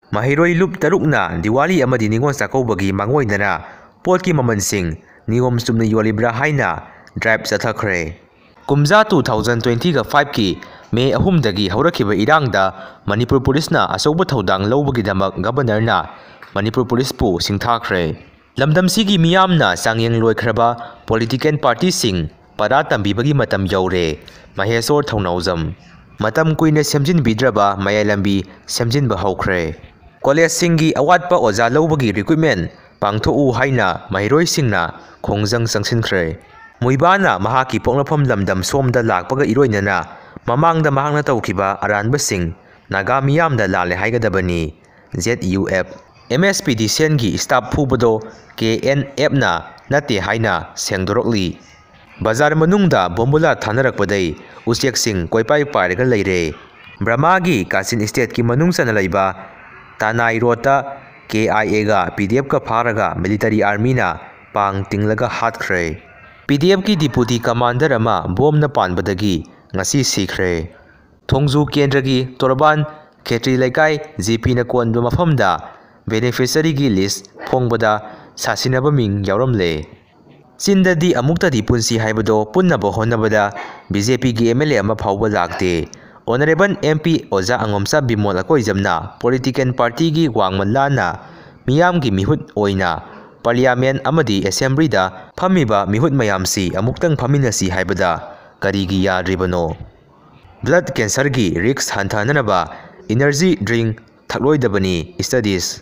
Mahiroi lup tarukna Diwali amadi Ningon Chakaubagi mangoinana potki mamansing niyom chumna yolibra haina drive chathakre. Kumja 2020 ga 5 ki May 3 dagi haurakhiba irangda Manipur Police na achouba thodang lawbagidamak Governor na Manipur Police pu singthakre. Lamdamsigi miyamna changyeng loikraba political party sing para tambibagi matam yaure Mahesor Thaunaujam. Matam kuina semjin bidraba mayalambi semjinba haukre. College singi awatpa oja lawbagi recruitment pangthou haina mahiroi singna khongjang changsinkhre. Muibana mahaki poklafam lamdam somda lakpaga iroinana mamangda mahangna tawkhiba aranba sing naga miyamda lale haigadabani. ZUF MSPD sengi staff phubado KNF na nate haina sengdorokli. Bazar manungda bombula thanarakpadai usek sing koipai pairaga leire. Brahmagi Kachin State ki manungsana laiba Tanai Rota KIA ga PDF ka pharaga military army na pang tinglaga hatkre. PDF ki deputy commander ama bom na panbadagi ngasi sikhre. Thongju Kendragi Torban Khetri Laikai GP na konba mafamda beneficiary gi list phongbada sasinaba ming yauramle. Chindadi amuktadi punsi haibado punnaba honabada BJP gi MLA ama phawba lakte. Honorable MP Oja Angomsa Bimol Akoijamna political party gi wangmanlana miyam gi mihut oina parliament amadi assembly da phamiba mihut mayamsi amuktang phaminasi haibada karigi yadribano. Blood cancer gi risk hanthananaba energy drink thakloidabani studies